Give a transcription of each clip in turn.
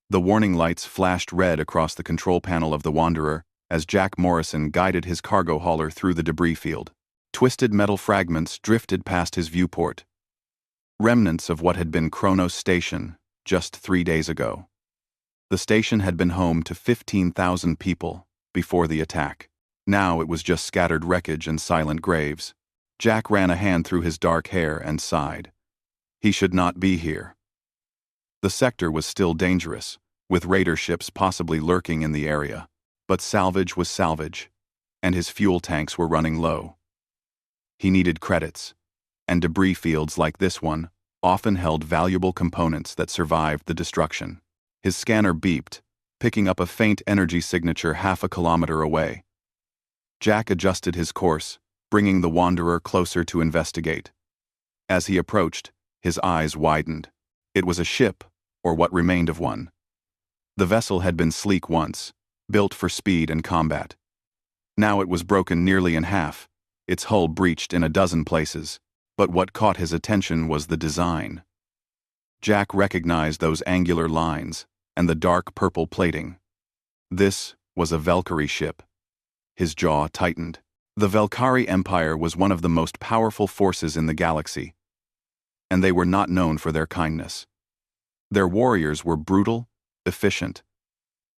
The warning lights flashed red across the control panel of the Wanderer as Jack Morrison guided his cargo hauler through the debris field. Twisted metal fragments drifted past his viewport, remnants of what had been Kronos Station just 3 days ago. The station had been home to 15,000 people before the attack. Now it was just scattered wreckage and silent graves. Jack ran a hand through his dark hair and sighed. He should not be here. The sector was still dangerous, with raider ships possibly lurking in the area. But salvage was salvage, and his fuel tanks were running low. He needed credits, and debris fields like this one often held valuable components that survived the destruction. His scanner beeped, picking up a faint energy signature half a kilometer away. Jack adjusted his course, bringing the Wanderer closer to investigate. As he approached, his eyes widened. It was a ship, or what remained of one. The vessel had been sleek once, built for speed and combat. Now it was broken nearly in half, its hull breached in a dozen places, but what caught his attention was the design. Jack recognized those angular lines and the dark purple plating. This was a Valkyrie ship. His jaw tightened. The Valkyrie Empire was one of the most powerful forces in the galaxy, and they were not known for their kindness. Their warriors were brutal, efficient,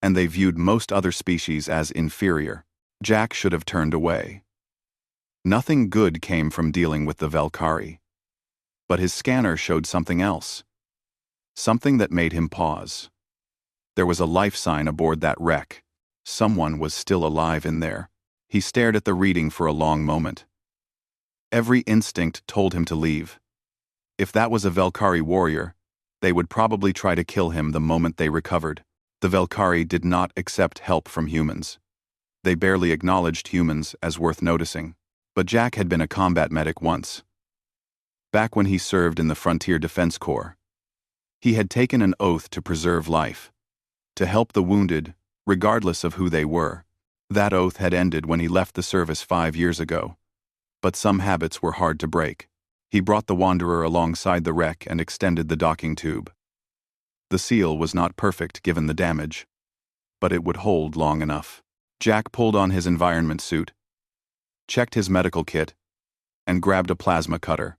and they viewed most other species as inferior. Jack should have turned away. Nothing good came from dealing with the Valkyrie. But his scanner showed something else. Something that made him pause. There was a life sign aboard that wreck. Someone was still alive in there. He stared at the reading for a long moment. Every instinct told him to leave. If that was a Valkyrie warrior, they would probably try to kill him the moment they recovered. The Valkyrie did not accept help from humans. They barely acknowledged humans as worth noticing. But Jack had been a combat medic once. Back when he served in the Frontier Defense Corps. He had taken an oath to preserve life, to help the wounded, regardless of who they were. That oath had ended when he left the service 5 years ago. But some habits were hard to break. He brought the Wanderer alongside the wreck and extended the docking tube. The seal was not perfect given the damage, but it would hold long enough. Jack pulled on his environment suit, checked his medical kit, and grabbed a plasma cutter.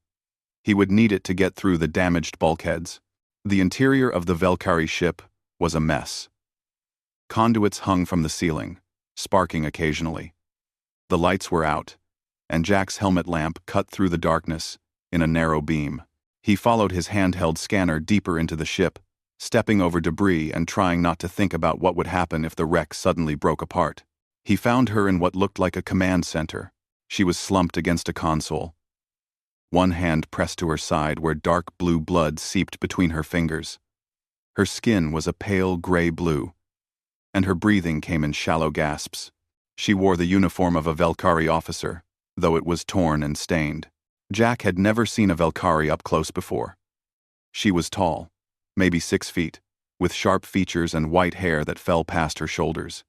He would need it to get through the damaged bulkheads. The interior of the Valkyrie ship was a mess. Conduits hung from the ceiling, sparking occasionally. The lights were out, and Jack's helmet lamp cut through the darkness in a narrow beam. He followed his handheld scanner deeper into the ship, stepping over debris and trying not to think about what would happen if the wreck suddenly broke apart. He found her in what looked like a command center. She was slumped against a console, one hand pressed to her side where dark blue blood seeped between her fingers. Her skin was a pale gray blue, and her breathing came in shallow gasps. She wore the uniform of a Valkyrie officer, though it was torn and stained. Jack had never seen a Valkyrie up close before. She was tall, maybe 6 feet, with sharp features and white hair that fell past her shoulders.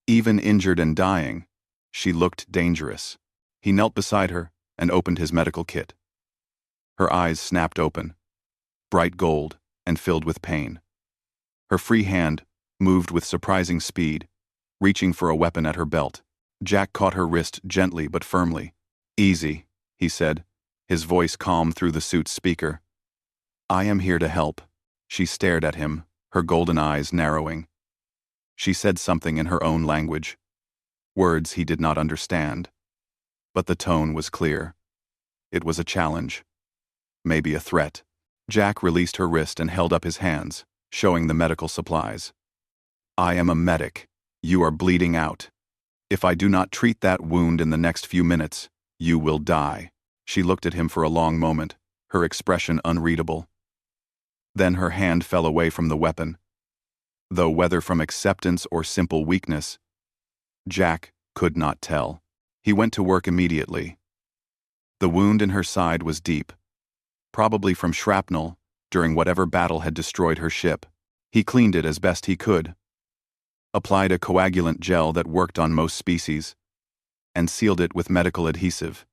Even injured and dying, she looked dangerous. He knelt beside her and opened his medical kit. Her eyes snapped open, bright gold and filled with pain. Her free hand moved with surprising speed, reaching for a weapon at her belt. Jack caught her wrist gently but firmly. "Easy," he said, his voice calm through the suit's speaker. "I am here to help." She stared at him, her golden eyes narrowing. She said something in her own language, words he did not understand. But the tone was clear. It was a challenge. Maybe a threat. Jack released her wrist and held up his hands, showing the medical supplies. "I am a medic. You are bleeding out. If I do not treat that wound in the next few minutes, you will die." She looked at him for a long moment, her expression unreadable. Then her hand fell away from the weapon. Though whether from acceptance or simple weakness, Jack could not tell. He went to work immediately. The wound in her side was deep, probably from shrapnel during whatever battle had destroyed her ship. He cleaned it as best he could, applied a coagulant gel that worked on most species, and sealed it with medical adhesive.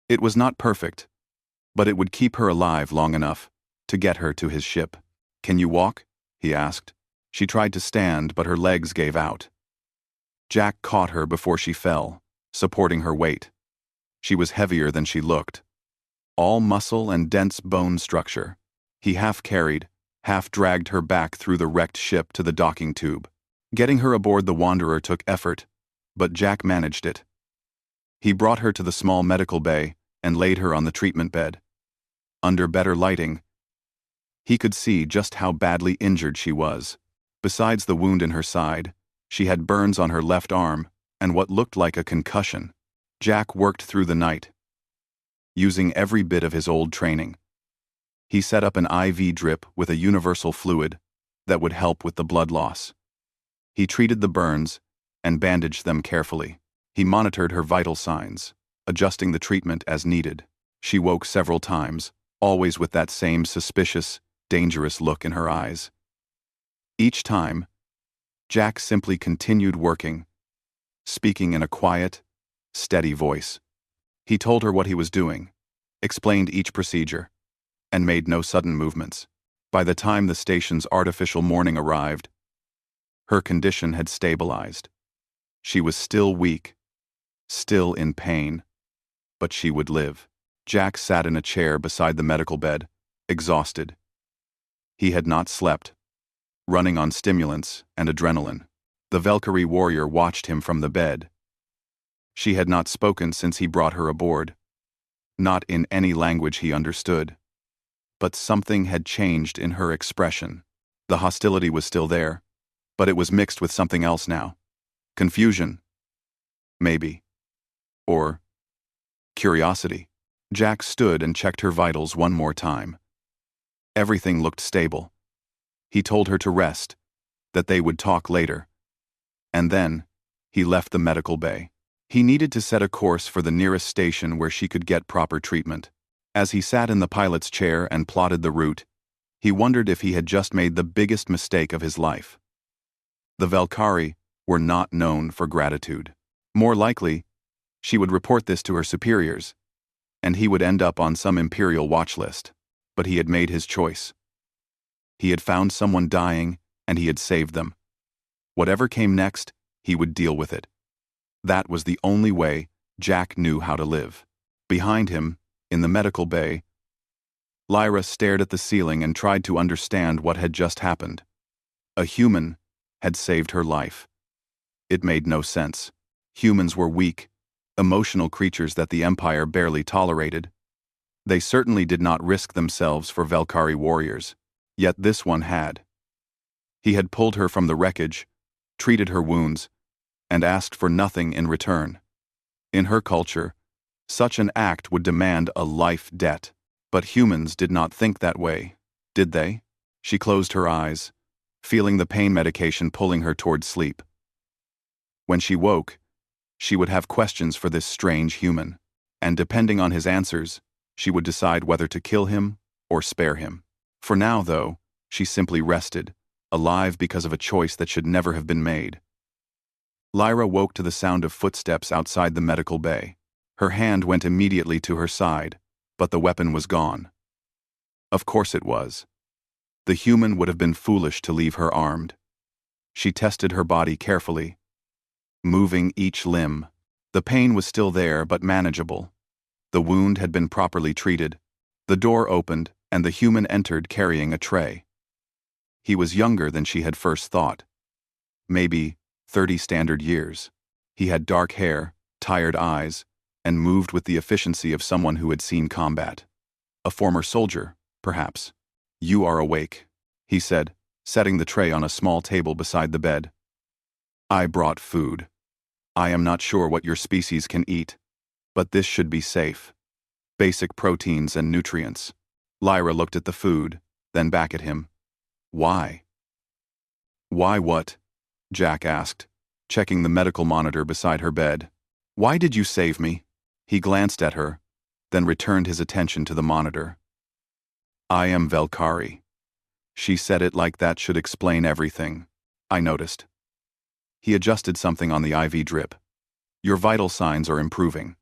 It was not perfect, but it would keep her alive long enough to get her to his ship. "Can you walk?" he asked, She tried to stand, but her legs gave out. Jack caught her before she fell, supporting her weight. She was heavier than she looked. All muscle and dense bone structure. He half carried, half dragged her back through the wrecked ship to the docking tube. Getting her aboard the Wanderer took effort, but Jack managed it. He brought her to the small medical bay and laid her on the treatment bed. Under better lighting, he could see just how badly injured she was. Besides the wound in her side, she had burns on her left arm and what looked like a concussion. Jack worked through the night, using every bit of his old training. He set up an IV drip with a universal fluid that would help with the blood loss. He treated the burns and bandaged them carefully. He monitored her vital signs, adjusting the treatment as needed. She woke several times, always with that same suspicious, dangerous look in her eyes. Each time, Jack simply continued working, speaking in a quiet, steady voice. He told her what he was doing, explained each procedure, and made no sudden movements. By the time the station's artificial morning arrived, her condition had stabilized. She was still weak, still in pain, but she would live. Jack sat in a chair beside the medical bed, exhausted. He had not slept, running on stimulants and adrenaline. The Valkyrie warrior watched him from the bed. She had not spoken since he brought her aboard, not in any language he understood. But something had changed in her expression. The hostility was still there, but it was mixed with something else now. Confusion, maybe. Or curiosity. Jack stood and checked her vitals one more time. Everything looked stable. He told her to rest, that they would talk later. And then, he left the medical bay. He needed to set a course for the nearest station where she could get proper treatment. As he sat in the pilot's chair and plotted the route, he wondered if he had just made the biggest mistake of his life. The Valkyrie were not known for gratitude. More likely, she would report this to her superiors, and he would end up on some imperial watch list. But he had made his choice. He had found someone dying, and he had saved them. Whatever came next, he would deal with it. That was the only way Jack knew how to live. Behind him, in the medical bay, Lyra stared at the ceiling and tried to understand what had just happened. A human had saved her life. It made no sense. Humans were weak, emotional creatures that the Empire barely tolerated. They certainly did not risk themselves for Valkyrie warriors, yet this one had. He had pulled her from the wreckage, treated her wounds, and asked for nothing in return. In her culture, such an act would demand a life debt. But humans did not think that way, did they? She closed her eyes, feeling the pain medication pulling her toward sleep. When she woke, she would have questions for this strange human, and depending on his answers, she would decide whether to kill him or spare him. For now, though, she simply rested, alive because of a choice that should never have been made. Lyra woke to the sound of footsteps outside the medical bay. Her hand went immediately to her side, but the weapon was gone. Of course it was. The human would have been foolish to leave her armed. She tested her body carefully, moving each limb. The pain was still there, but manageable. The wound had been properly treated. The door opened, and the human entered carrying a tray. He was younger than she had first thought. Maybe 30 standard years. He had dark hair, tired eyes, and moved with the efficiency of someone who had seen combat. A former soldier, perhaps. "You are awake," he said, setting the tray on a small table beside the bed. "I brought food. I am not sure what your species can eat, but this should be safe. Basic proteins and nutrients." Lyra looked at the food, then back at him. "Why?" "Why what?" Jack asked, checking the medical monitor beside her bed. "Why did you save me?" He glanced at her, then returned his attention to the monitor. "I am Valkyrie." She said it like that should explain everything. I noticed. He adjusted something on the IV drip. "Your vital signs are improving.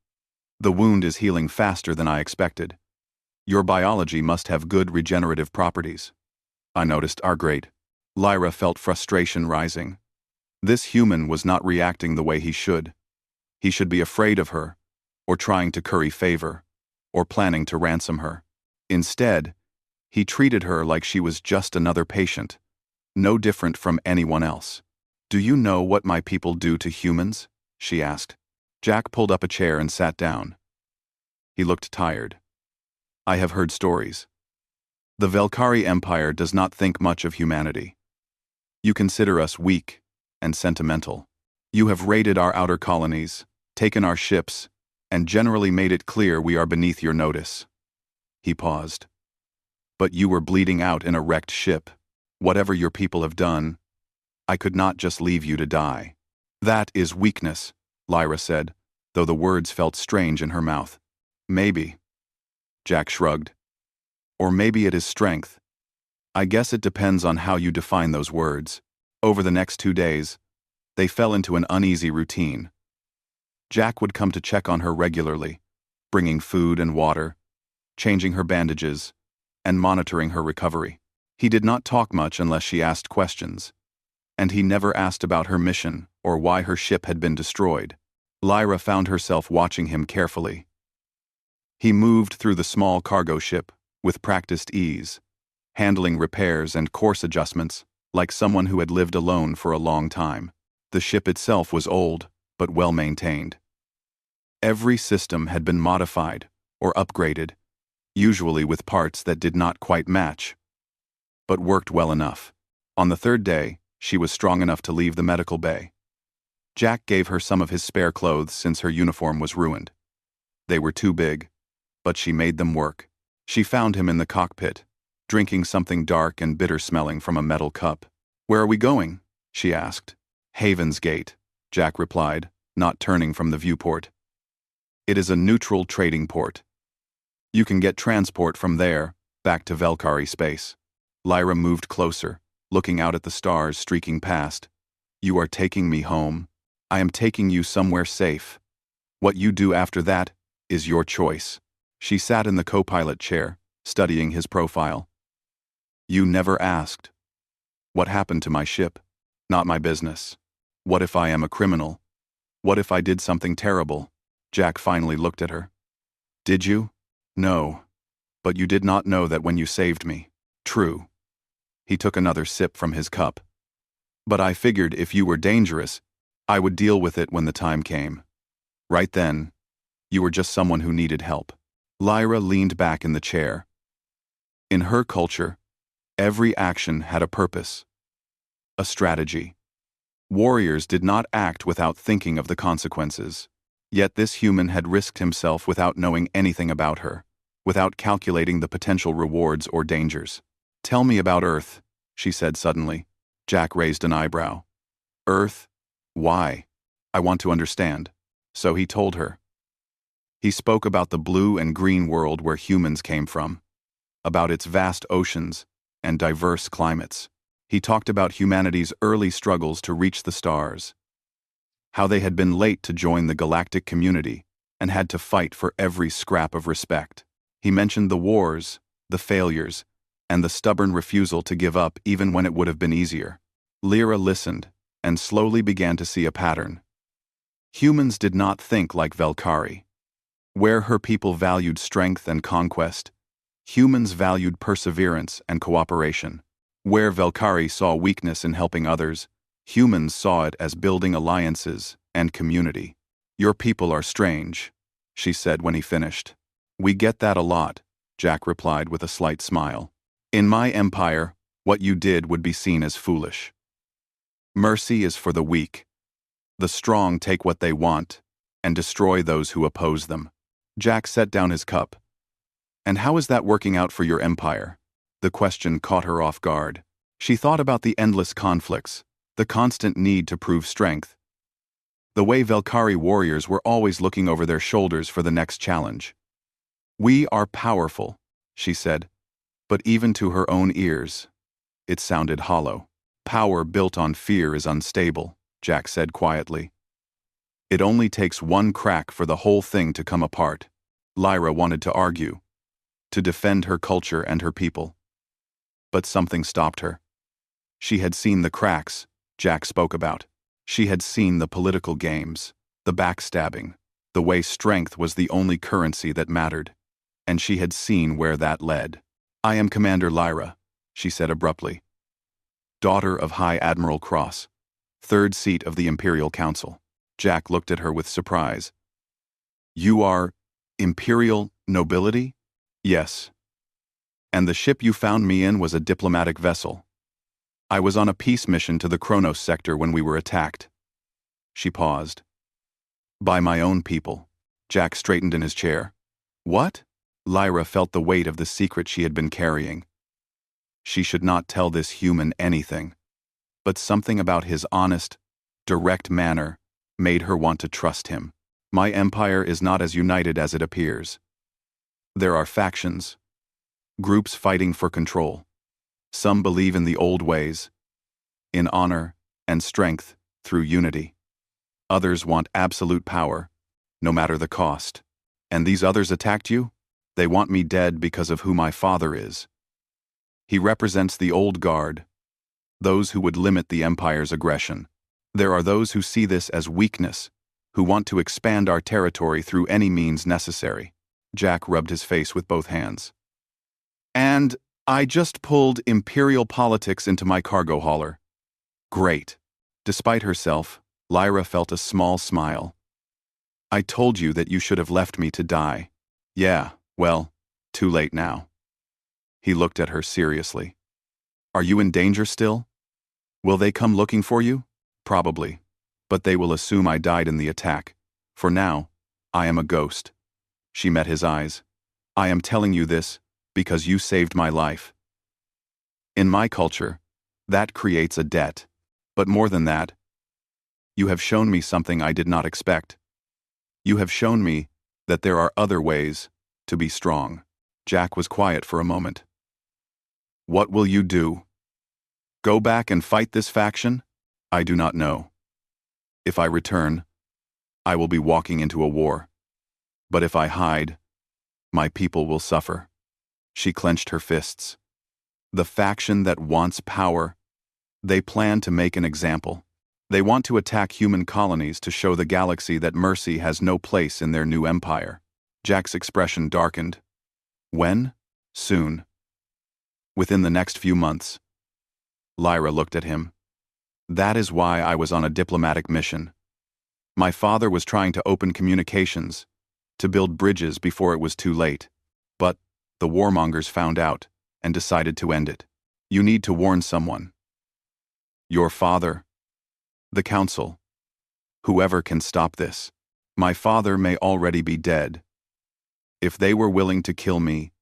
The wound is healing faster than I expected. Your biology must have good regenerative properties." I noticed are great. Lyra felt frustration rising. This human was not reacting the way he should. He should be afraid of her, or trying to curry favor, or planning to ransom her. Instead, he treated her like she was just another patient, no different from anyone else. "Do you know what my people do to humans?" she asked. Jack pulled up a chair and sat down. He looked tired. "I have heard stories. The Velkari Empire does not think much of humanity. You consider us weak and sentimental. You have raided our outer colonies, taken our ships, and generally made it clear we are beneath your notice." He paused. "But you were bleeding out in a wrecked ship. Whatever your people have done, I could not just leave you to die." "That is weakness," Lyra said, though the words felt strange in her mouth. "Maybe." Jack shrugged. "Or maybe it is strength. I guess it depends on how you define those words." Over the next 2 days, they fell into an uneasy routine. Jack would come to check on her regularly, bringing food and water, changing her bandages, and monitoring her recovery. He did not talk much unless she asked questions, and he never asked about her mission or why her ship had been destroyed. Lyra found herself watching him carefully. He moved through the small cargo ship with practiced ease, handling repairs and course adjustments like someone who had lived alone for a long time. The ship itself was old, but well maintained. Every system had been modified or upgraded, usually with parts that did not quite match, but worked well enough. On the 3rd day, she was strong enough to leave the medical bay. Jack gave her some of his spare clothes since her uniform was ruined. They were too big, but she made them work. She found him in the cockpit, drinking something dark and bitter-smelling from a metal cup. "Where are we going?" she asked. "Haven's Gate," Jack replied, not turning from the viewport. "It is a neutral trading port. You can get transport from there, back to Velkari space." Lyra moved closer, looking out at the stars streaking past. "You are taking me home. I am taking you somewhere safe. What you do after that is your choice." She sat in the co-pilot chair, studying his profile. "You never asked. What happened to my ship? Not my business. What if I am a criminal? What if I did something terrible?" Jack finally looked at her. "Did you? No. But you did not know that when you saved me." "True." He took another sip from his cup. "But I figured if you were dangerous, I would deal with it when the time came. Right then, you were just someone who needed help." Lyra leaned back in the chair. In her culture, every action had a purpose, a strategy. Warriors did not act without thinking of the consequences. Yet this human had risked himself without knowing anything about her, without calculating the potential rewards or dangers. "Tell me about Earth," she said suddenly. Jack raised an eyebrow. "Earth? Why? I want to understand." So he told her. He spoke about the blue and green world where humans came from, about its vast oceans and diverse climates. He talked about humanity's early struggles to reach the stars, how they had been late to join the galactic community and had to fight for every scrap of respect. He mentioned the wars, the failures, and the stubborn refusal to give up even when it would have been easier. Lyra listened and slowly began to see a pattern. Humans did not think like Velkari. Where her people valued strength and conquest, humans valued perseverance and cooperation. Where Velkari saw weakness in helping others, humans saw it as building alliances and community. "Your people are strange," she said when he finished. "We get that a lot," Jack replied with a slight smile. "In my empire, what you did would be seen as foolish. Mercy is for the weak. The strong take what they want and destroy those who oppose them." Jack set down his cup. "And how is that working out for your empire?" The question caught her off guard. She thought about the endless conflicts, the constant need to prove strength, the way Velkari warriors were always looking over their shoulders for the next challenge. "We are powerful," she said, but even to her own ears, it sounded hollow. "Power built on fear is unstable," Jack said quietly. "It only takes one crack for the whole thing to come apart." Lyra wanted to argue, to defend her culture and her people. But something stopped her. She had seen the cracks Jack spoke about. She had seen the political games, the backstabbing, the way strength was the only currency that mattered. And she had seen where that led. "I am Commander Lyra," she said abruptly. "Daughter of High Admiral Cross, third seat of the Imperial Council." Jack looked at her with surprise. "You are Imperial nobility?" "Yes. And the ship you found me in was a diplomatic vessel. I was on a peace mission to the Kronos sector when we were attacked." She paused. "By my own people." Jack straightened in his chair. "What?" Lyra felt the weight of the secret she had been carrying. She should not tell this human anything. But something about his honest, direct manner made her want to trust him. "My empire is not as united as it appears. There are factions, groups fighting for control. Some believe in the old ways, in honor and strength through unity. Others want absolute power, no matter the cost. And these others attacked you? They want me dead because of who my father is. He represents the old guard, those who would limit the Empire's aggression. There are those who see this as weakness, who want to expand our territory through any means necessary." Jack rubbed his face with both hands. "And I just pulled imperial politics into my cargo hauler." "Great." Despite herself, Lyra felt a small smile. "I told you that you should have left me to die." "Yeah, well, too late now." He looked at her seriously. "Are you in danger still? Will they come looking for you?" "Probably. But they will assume I died in the attack. For now, I am a ghost." She met his eyes. "I am telling you this because you saved my life. In my culture, that creates a debt. But more than that, you have shown me something I did not expect. You have shown me that there are other ways to be strong." Jack was quiet for a moment. "What will you do? Go back and fight this faction? I do not know. If I return, I will be walking into a war. But if I hide, my people will suffer." She clenched her fists. "The faction that wants power, they plan to make an example. They want to attack human colonies to show the galaxy that mercy has no place in their new empire." Jack's expression darkened. "When?" "Soon. Within the next few months." Lyra looked at him. "That is why I was on a diplomatic mission. My father was trying to open communications, to build bridges before it was too late. But the warmongers found out and decided to end it. You need to warn someone. Your father. The council. Whoever can stop this. My father may already be dead. If they were willing to kill me,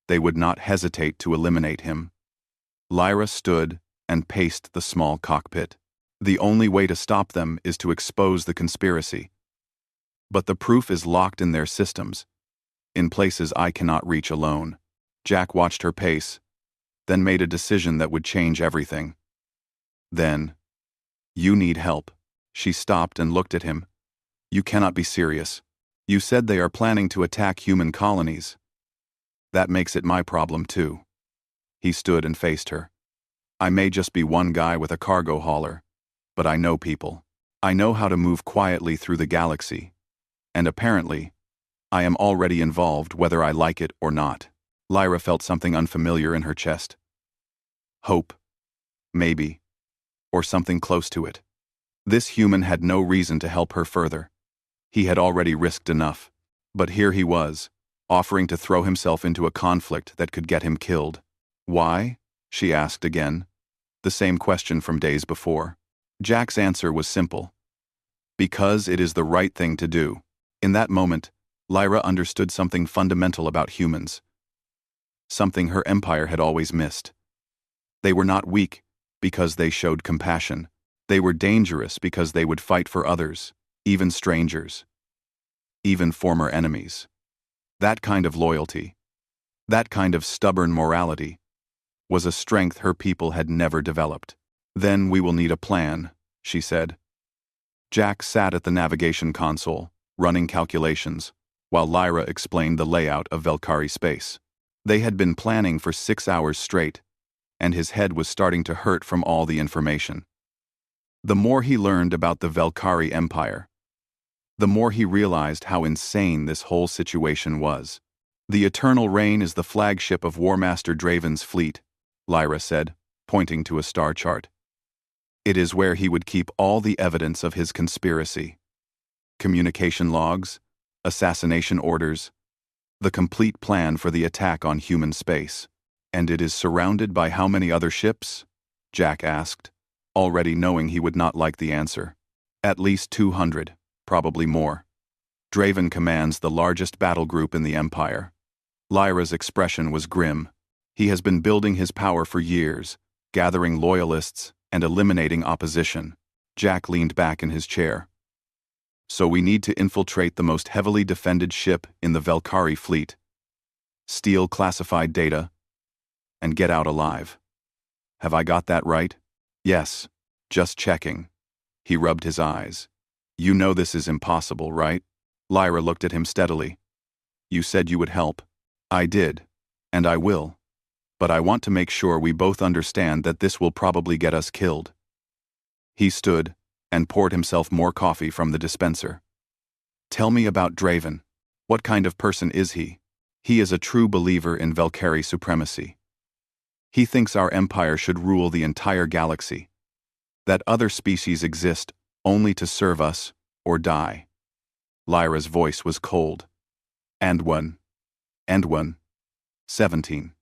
they would not hesitate to eliminate him." Lyra stood and paced the small cockpit. "The only way to stop them is to expose the conspiracy. But the proof is locked in their systems, in places I cannot reach alone." Jack watched her pace, then made a decision that would change everything. "Then, you need help." She stopped and looked at him. "You cannot be serious. You said they are planning to attack human colonies. That makes it my problem too." He stood and faced her. "I may just be one guy with a cargo hauler, but I know people. I know how to move quietly through the galaxy. And apparently, I am already involved whether I like it or not." Lyra felt something unfamiliar in her chest. Hope. Maybe. Or something close to it. This human had no reason to help her further. He had already risked enough. But here he was, offering to throw himself into a conflict that could get him killed. "Why?" she asked again. The same question from days before. Jack's answer was simple. "Because it is the right thing to do." In that moment, Lyra understood something fundamental about humans. Something her empire had always missed. They were not weak because they showed compassion. They were dangerous because they would fight for others, even strangers, even former enemies. That kind of loyalty, that kind of stubborn morality, was a strength her people had never developed. "Then we will need a plan," she said. Jack sat at the navigation console, running calculations, while Lyra explained the layout of Velkari space. They had been planning for 6 hours straight, and his head was starting to hurt from all the information. The more he learned about the Velkari Empire, the more he realized how insane this whole situation was. The Eternal Reign is the flagship of Warmaster Draven's fleet, Lyra said, pointing to a star chart. It is where he would keep all the evidence of his conspiracy. Communication logs, assassination orders, the complete plan for the attack on human space. And it is surrounded by how many other ships? Jack asked, already knowing he would not like the answer. At least 200, probably more. Draven commands the largest battle group in the Empire. Lyra's expression was grim. He has been building his power for years, gathering loyalists and eliminating opposition. Jack leaned back in his chair. So we need to infiltrate the most heavily defended ship in the Velkari fleet, steal classified data, and get out alive. Have I got that right? Yes, just checking. He rubbed his eyes. You know this is impossible, right? Lyra looked at him steadily. You said you would help. I did, and I will. But I want to make sure we both understand that this will probably get us killed. He stood and poured himself more coffee from the dispenser. Tell me about Draven. What kind of person is he? He is a true believer in Velkari supremacy. He thinks our empire should rule the entire galaxy, that other species exist only to serve us or die. Lyra's voice was cold. And one. 17.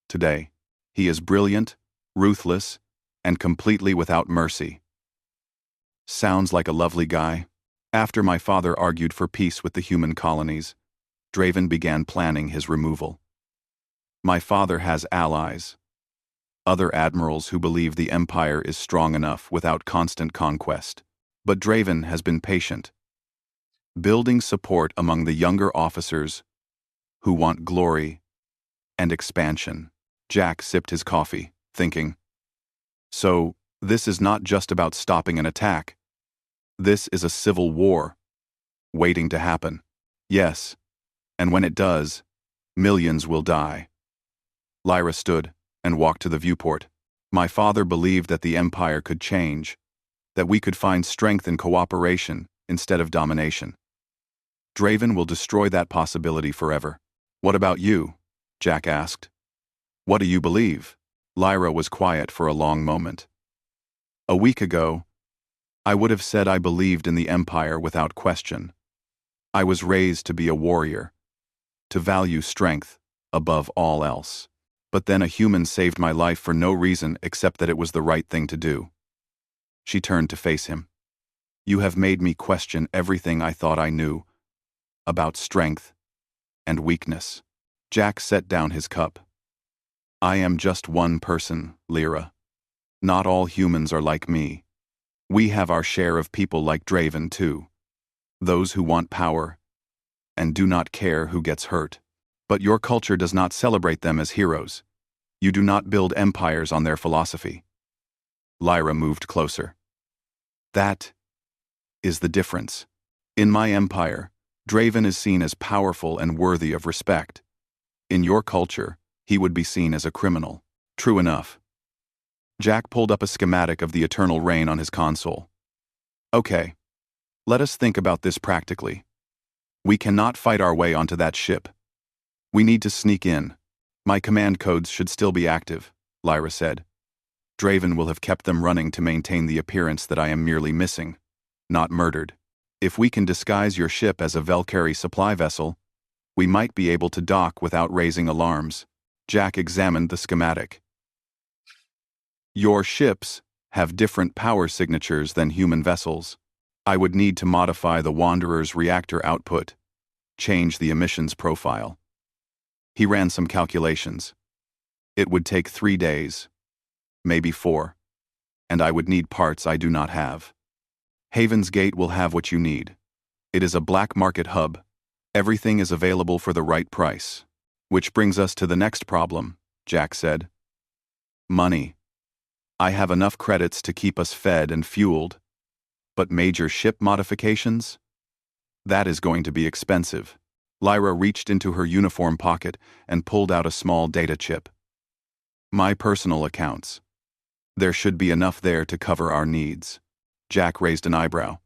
Today. He is brilliant, ruthless, and completely without mercy. Sounds like a lovely guy. After my father argued for peace with the human colonies, Draven began planning his removal. My father has allies. Other admirals who believe the Empire is strong enough without constant conquest. But Draven has been patient, building support among the younger officers who want glory and expansion. Jack sipped his coffee, thinking. So, this is not just about stopping an attack. This is a civil war, waiting to happen. Yes, and when it does, millions will die. Lyra stood and walked to the viewport. My father believed that the Empire could change, that we could find strength in cooperation instead of domination. Draven will destroy that possibility forever. What about you? Jack asked. What do you believe? Lyra was quiet for a long moment. A week ago, I would have said I believed in the Empire without question. I was raised to be a warrior, to value strength above all else. But then a human saved my life for no reason except that it was the right thing to do. She turned to face him. You have made me question everything I thought I knew about strength and weakness. Jack set down his cup. I am just one person, Lyra. Not all humans are like me. We have our share of people like Draven, too. Those who want power and do not care who gets hurt. But your culture does not celebrate them as heroes. You do not build empires on their philosophy. Lyra moved closer. That is the difference. In my empire, Draven is seen as powerful and worthy of respect. In your culture, he would be seen as a criminal. True enough. Jack pulled up a schematic of the Eternal Reign on his console. Okay, let us think about this practically. We cannot fight our way onto that ship. We need to sneak in. My command codes should still be active, Lyra said. Draven will have kept them running to maintain the appearance that I am merely missing, not murdered. If we can disguise your ship as a Velkari supply vessel, we might be able to dock without raising alarms. Jack examined the schematic. Your ships have different power signatures than human vessels. I would need to modify the Wanderer's reactor output, change the emissions profile. He ran some calculations. It would take 3 days, maybe 4, and I would need parts I do not have. Haven's Gate will have what you need. It is a black market hub. Everything is available for the right price. Which brings us to the next problem, Jack said. Money. I have enough credits to keep us fed and fueled, but major ship modifications? That is going to be expensive. Lyra reached into her uniform pocket and pulled out a small data chip. My personal accounts. There should be enough there to cover our needs. Jack raised an eyebrow.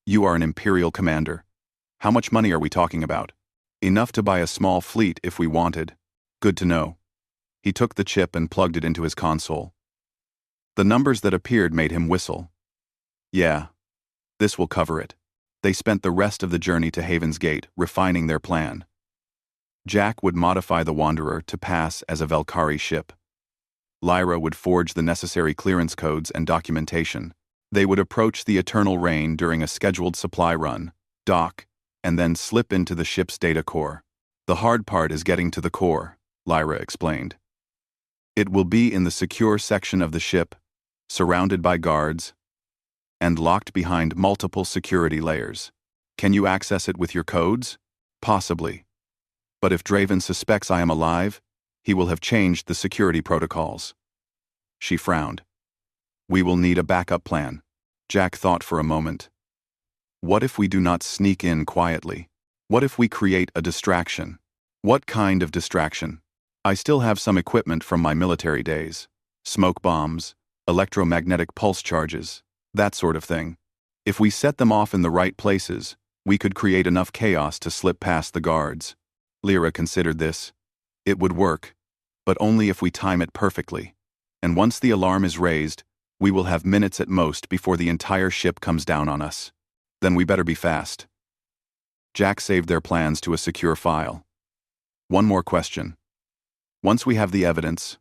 You are an Imperial commander. How much money are we talking about? Enough to buy a small fleet if we wanted. Good to know. He took the chip and plugged it into his console. The numbers that appeared made him whistle. Yeah, this will cover it. They spent the rest of the journey to Haven's Gate refining their plan. Jack would modify the Wanderer to pass as a Valkyrie ship. Lyra would forge the necessary clearance codes and documentation. They would approach the Eternal Reign during a scheduled supply run, dock, and then slip into the ship's data core. The hard part is getting to the core, Lyra explained. It will be in the secure section of the ship, surrounded by guards, and locked behind multiple security layers. Can you access it with your codes? Possibly. But if Draven suspects I am alive, he will have changed the security protocols. She frowned. We will need a backup plan. Jack thought for a moment. What if we do not sneak in quietly? What if we create a distraction? What kind of distraction? I still have some equipment from my military days. Smoke bombs, electromagnetic pulse charges, that sort of thing. If we set them off in the right places, we could create enough chaos to slip past the guards. Lyra considered this. It would work, but only if we time it perfectly. And once the alarm is raised, we will have minutes at most before the entire ship comes down on us. Then we better be fast. Jack saved their plans to a secure file. One more question. Once we have the evidence,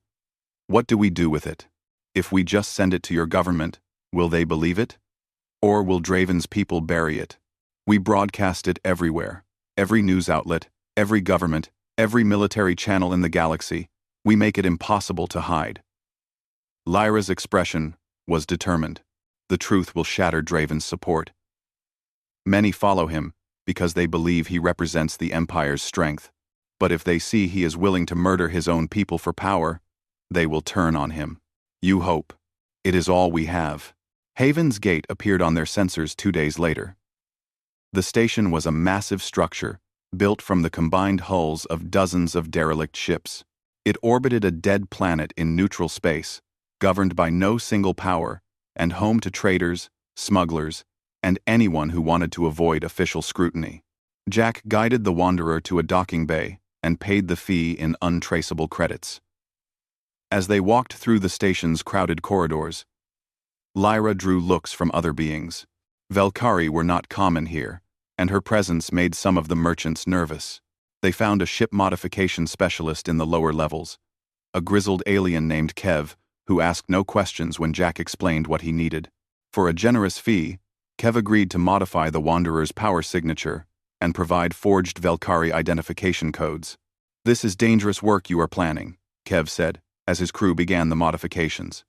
what do we do with it? If we just send it to your government, will they believe it? Or will Draven's people bury it? We broadcast it everywhere. Every news outlet, every government, every military channel in the galaxy. We make it impossible to hide. Lyra's expression was determined. The truth will shatter Draven's support. Many follow him because they believe he represents the Empire's strength. But if they see he is willing to murder his own people for power, they will turn on him. You hope. It is all we have. Haven's Gate appeared on their sensors 2 days later. The station was a massive structure, built from the combined hulls of dozens of derelict ships. It orbited a dead planet in neutral space, governed by no single power, and home to traders, smugglers, and anyone who wanted to avoid official scrutiny. Jack guided the Wanderer to a docking bay and paid the fee in untraceable credits. As they walked through the station's crowded corridors, Lyra drew looks from other beings. Valkyrie were not common here, and her presence made some of the merchants nervous. They found a ship modification specialist in the lower levels, a grizzled alien named Kev, who asked no questions when Jack explained what he needed. For a generous fee, Kev agreed to modify the Wanderer's power signature and provide forged Valkyrie identification codes. This is dangerous work you are planning, Kev said, as his crew began the modifications.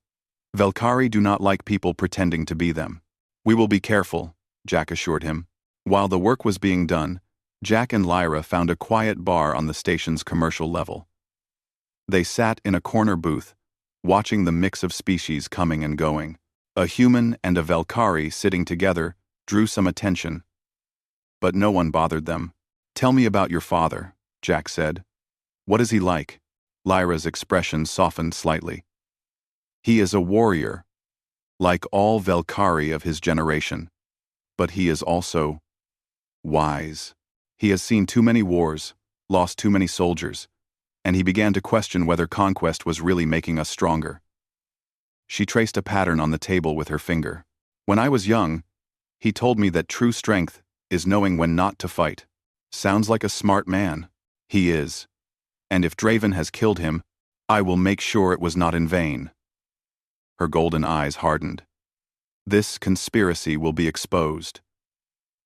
Valkyrie do not like people pretending to be them. We will be careful, Jack assured him. While the work was being done, Jack and Lyra found a quiet bar on the station's commercial level. They sat in a corner booth, watching the mix of species coming and going. A human and a Valkyrie sitting together drew some attention, but no one bothered them. Tell me about your father, Jack said. What is he like? Lyra's expression softened slightly. He is a warrior, like all Valkyrie of his generation, but he is also wise. He has seen too many wars, lost too many soldiers, and he began to question whether conquest was really making us stronger. She traced a pattern on the table with her finger. When I was young, he told me that true strength is knowing when not to fight. Sounds like a smart man. He is. And if Draven has killed him, I will make sure it was not in vain. Her golden eyes hardened. This conspiracy will be exposed.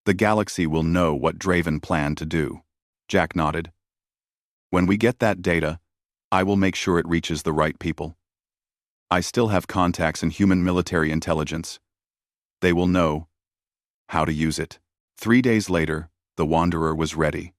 The galaxy will know what Draven planned to do. Jack nodded. When we get that data, I will make sure it reaches the right people. I still have contacts in human military intelligence. They will know how to use it. 3 days later, the Wanderer was ready.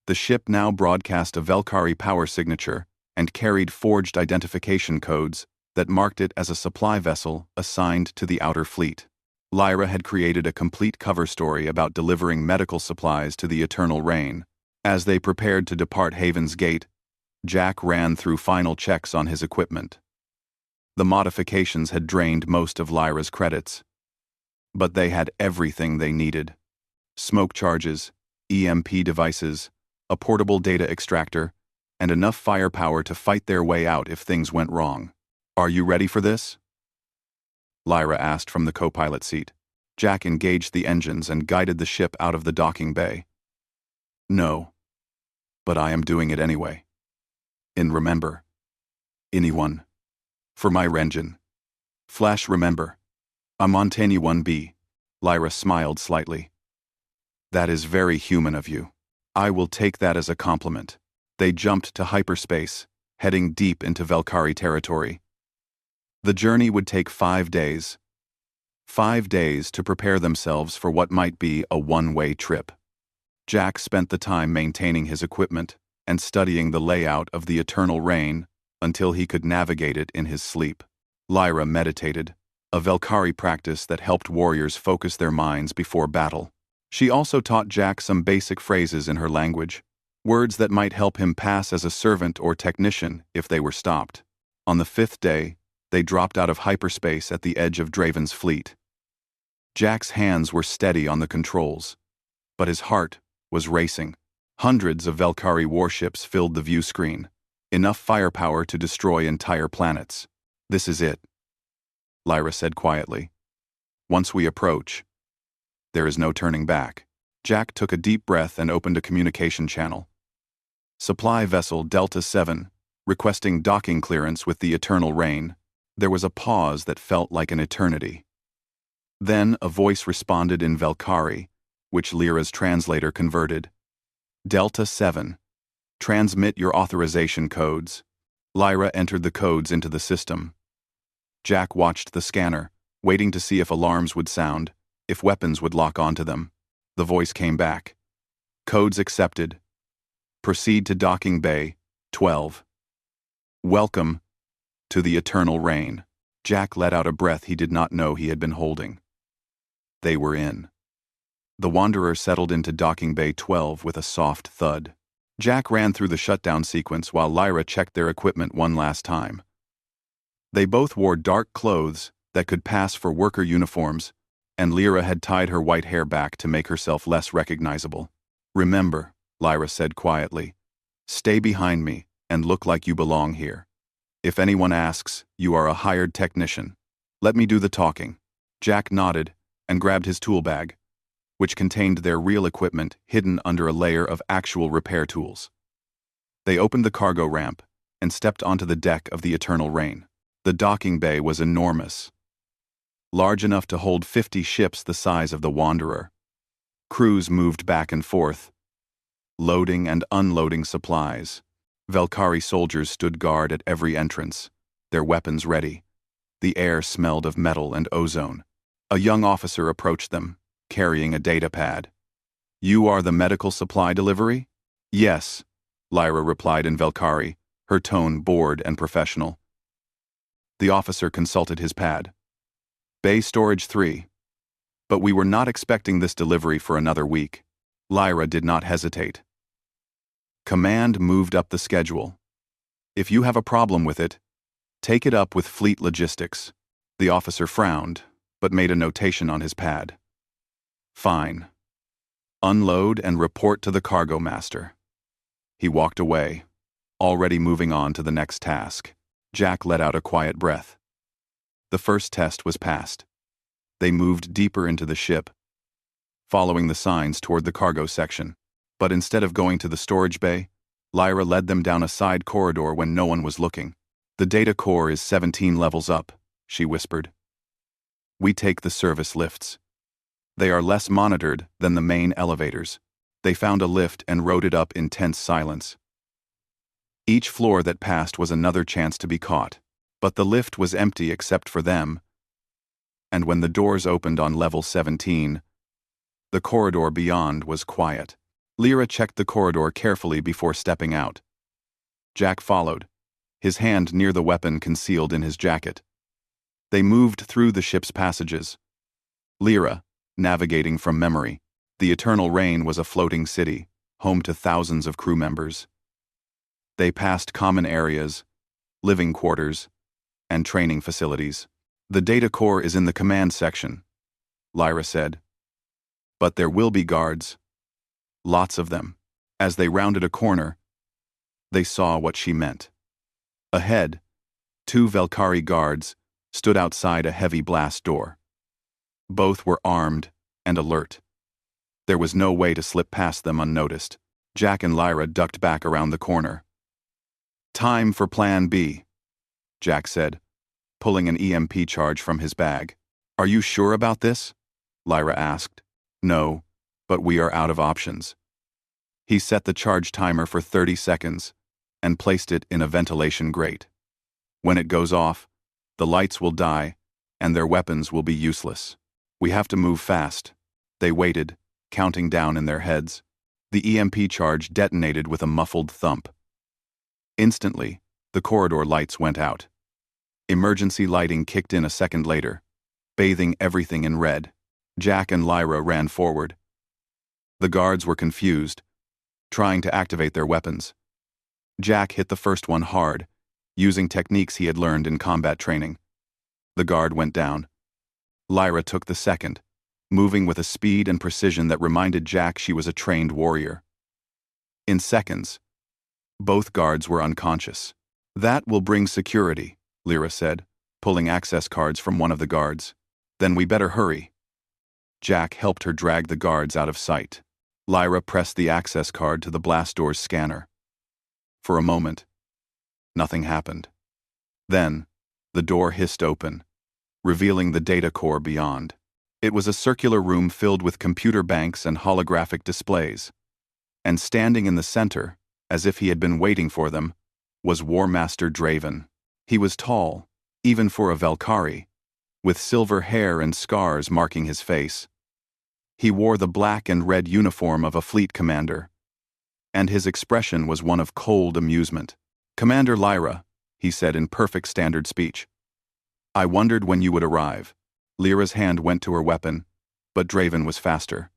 The ship now broadcast a Valkyrie power signature and carried forged identification codes that marked it as a supply vessel assigned to the Outer Fleet. Lyra had created a complete cover story about delivering medical supplies to the Eternal Reign. As they prepared to depart Haven's Gate, Jack ran through final checks on his equipment. The modifications had drained most of Lyra's credits. But they had everything they needed. Smoke charges, EMP devices, a portable data extractor, and enough firepower to fight their way out if things went wrong. "Are you ready for this?" Lyra asked from the co-pilot seat. Jack engaged the engines and guided the ship out of the docking bay. "No. But I am doing it anyway. Remember. Anyone. For my engine. Flash remember. I'm on Montaigne 1B. Lyra smiled slightly. "That is very human of you. I will take that as a compliment." They jumped to hyperspace, heading deep into Velkari territory. The journey would take 5 days. 5 days to prepare themselves for what might be a one-way trip. Jack spent the time maintaining his equipment and studying the layout of the eternal rain until he could navigate it in his sleep. Lyra meditated, a Velkari practice that helped warriors focus their minds before battle. She also taught Jack some basic phrases in her language, words that might help him pass as a servant or technician if they were stopped. On the 5th day, they dropped out of hyperspace at the edge of Draven's fleet. Jack's hands were steady on the controls, but his heart was racing. Hundreds of Velkari warships filled the view screen, enough firepower to destroy entire planets. "This is it," Lyra said quietly. "Once we approach, there is no turning back." Jack took a deep breath and opened a communication channel. Supply vessel Delta 7, requesting docking clearance with the eternal rain. There was a pause that felt like an eternity. Then a voice responded in Velkari, which Lyra's translator converted. "Delta 7. Transmit your authorization codes." Lyra entered the codes into the system. Jack watched the scanner, waiting to see if alarms would sound, if weapons would lock onto them. The voice came back. "Codes accepted. Proceed to docking bay 12. Welcome to the eternal rain." Jack let out a breath he did not know he had been holding. They were in. The Wanderer settled into docking bay 12 with a soft thud. Jack ran through the shutdown sequence while Lyra checked their equipment one last time. They both wore dark clothes that could pass for worker uniforms, and Lyra had tied her white hair back to make herself less recognizable. "Remember," Lyra said quietly, "stay behind me and look like you belong here. If anyone asks, you are a hired technician. Let me do the talking." Jack nodded and grabbed his tool bag, which contained their real equipment hidden under a layer of actual repair tools. They opened the cargo ramp and stepped onto the deck of the Eternal Rain. The docking bay was enormous, large enough to hold 50 ships the size of the Wanderer. Crews moved back and forth, loading and unloading supplies. Velkari soldiers stood guard at every entrance, their weapons ready. The air smelled of metal and ozone. A young officer approached them, carrying a data pad. "You are the medical supply delivery?" "Yes," Lyra replied in Velkari, her tone bored and professional. The officer consulted his pad. "Bay storage 3. But we were not expecting this delivery for another week." Lyra did not hesitate. Command moved up the schedule. "If you have a problem with it, take it up with Fleet Logistics." The officer frowned, but made a notation on his pad. "Fine. Unload and report to the cargo master." He walked away, already moving on to the next task. Jack let out a quiet breath. The first test was passed. They moved deeper into the ship, following the signs toward the cargo section. But instead of going to the storage bay, Lyra led them down a side corridor when no one was looking. "The data core is 17 levels up," she whispered. "We take the service lifts. They are less monitored than the main elevators." They found a lift and rode it up in tense silence. Each floor that passed was another chance to be caught, but the lift was empty except for them, and when the doors opened on level 17, the corridor beyond was quiet. Lyra checked the corridor carefully before stepping out. Jack followed, his hand near the weapon concealed in his jacket. They moved through the ship's passages. Lyra, navigating from memory, the Eternal Rain was a floating city, home to thousands of crew members. They passed common areas, living quarters, and training facilities. The data core is in the command section, Lyra said. But there will be guards. Lots of them. As they rounded a corner, they saw what she meant. Ahead, 2 Velkari guards stood outside a heavy blast door. Both were armed and alert. There was no way to slip past them unnoticed. Jack and Lyra ducked back around the corner. "Time for Plan B," Jack said, pulling an EMP charge from his bag. "Are you sure about this?" Lyra asked. "No, but we are out of options." He set the charge timer for 30 seconds and placed it in a ventilation grate. "When it goes off, the lights will die and their weapons will be useless. We have to move fast." They waited, counting down in their heads. The EMP charge detonated with a muffled thump. Instantly, the corridor lights went out. Emergency lighting kicked in a second later, bathing everything in red. Jack and Lyra ran forward. The guards were confused, trying to activate their weapons. Jack hit the first one hard, using techniques he had learned in combat training. The guard went down. Lyra took the second, moving with a speed and precision that reminded Jack she was a trained warrior. In seconds, both guards were unconscious. "That will bring security," Lyra said, pulling access cards from one of the guards. "Then we better hurry." Jack helped her drag the guards out of sight. Lyra pressed the access card to the blast door's scanner. For a moment, nothing happened. Then, the door hissed open, revealing the data core beyond. It was a circular room filled with computer banks and holographic displays. And standing in the center, as if he had been waiting for them, was War Master Draven. He was tall, even for a Velkari, with silver hair and scars marking his face. He wore the black and red uniform of a fleet commander, and his expression was one of cold amusement. "Commander Lyra," he said in perfect standard speech. "I wondered when you would arrive." Lyra's hand went to her weapon, but Draven was faster.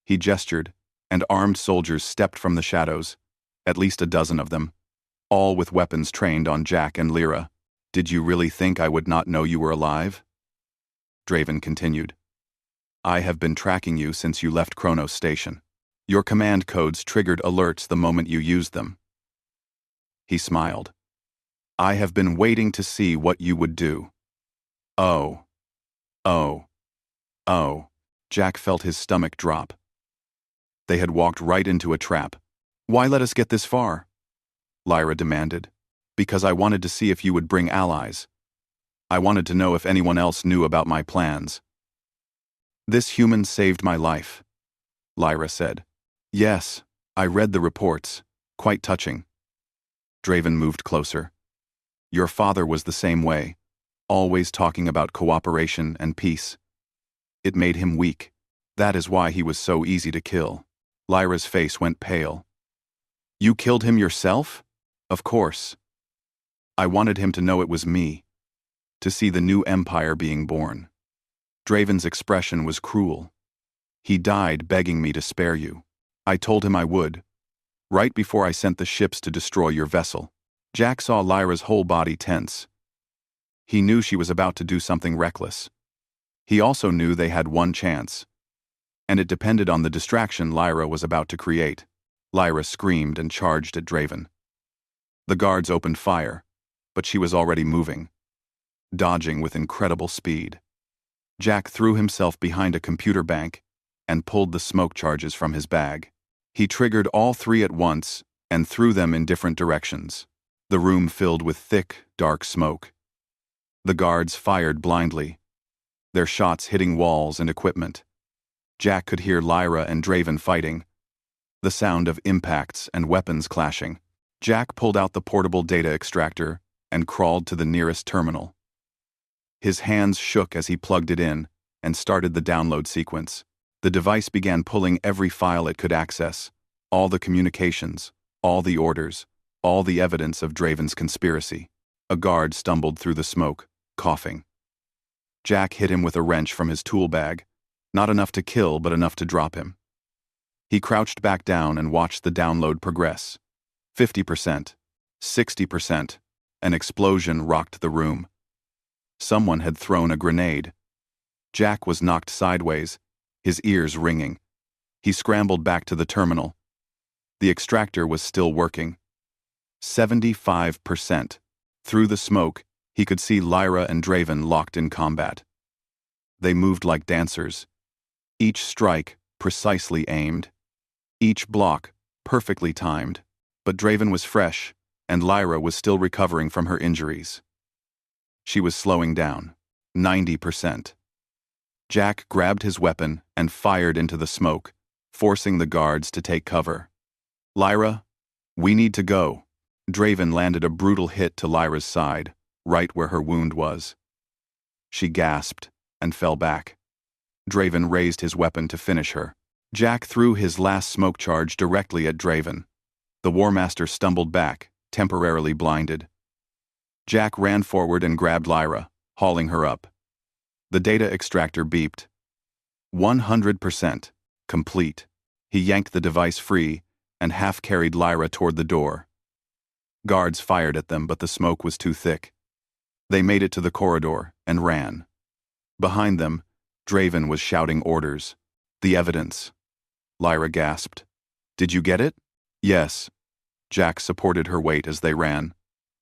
He gestured, and armed soldiers stepped from the shadows, at least a dozen of them, all with weapons trained on Jack and Lyra. "Did you really think I would not know you were alive?" Draven continued. "I have been tracking you since you left Kronos Station. Your command codes triggered alerts the moment you used them." He smiled. "I have been waiting to see what you would do." Oh. Jack felt his stomach drop. They had walked right into a trap. "Why let us get this far?" Lyra demanded. "Because I wanted to see if you would bring allies. I wanted to know if anyone else knew about my plans." "This human saved my life," Lyra said. "Yes, I read the reports. Quite touching." Draven moved closer. "Your father was the same way, always talking about cooperation and peace. It made him weak. That is why he was so easy to kill." Lyra's face went pale. "You killed him yourself?" "Of course. I wanted him to know it was me, to see the new empire being born." Draven's expression was cruel. "He died begging me to spare you. I told him I would, right before I sent the ships to destroy your vessel." Jack saw Lyra's whole body tense. He knew she was about to do something reckless. He also knew they had one chance, and it depended on the distraction Lyra was about to create. Lyra screamed and charged at Draven. The guards opened fire, but she was already moving, dodging with incredible speed. Jack threw himself behind a computer bank and pulled the smoke charges from his bag. He triggered all 3 at once and threw them in different directions. The room filled with thick, dark smoke. The guards fired blindly, their shots hitting walls and equipment. Jack could hear Lyra and Draven fighting, the sound of impacts and weapons clashing. Jack pulled out the portable data extractor and crawled to the nearest terminal. His hands shook as he plugged it in and started the download sequence. The device began pulling every file it could access, all the communications, all the orders, all the evidence of Draven's conspiracy. A guard stumbled through the smoke, coughing. Jack hit him with a wrench from his tool bag, not enough to kill but enough to drop him. He crouched back down and watched the download progress. 50%, 60%. An explosion rocked the room. Someone had thrown a grenade. Jack was knocked sideways, his ears ringing. He scrambled back to the terminal. The extractor was still working. 75%. Through the smoke, he could see Lyra and Draven locked in combat. They moved like dancers. Each strike precisely aimed. Each block perfectly timed. But Draven was fresh, and Lyra was still recovering from her injuries. She was slowing down. 90%. Jack grabbed his weapon and fired into the smoke, forcing the guards to take cover. Lyra, we need to go. Draven landed a brutal hit to Lyra's side, right where her wound was. She gasped and fell back. Draven raised his weapon to finish her. Jack threw his last smoke charge directly at Draven. The War Master stumbled back, temporarily blinded. Jack ran forward and grabbed Lyra, hauling her up. The data extractor beeped. 100%. Complete. He yanked the device free and half-carried Lyra toward the door. Guards fired at them, but the smoke was too thick. They made it to the corridor and ran. Behind them, Draven was shouting orders. The evidence. Lyra gasped. Did you get it? Yes. Jack supported her weight as they ran.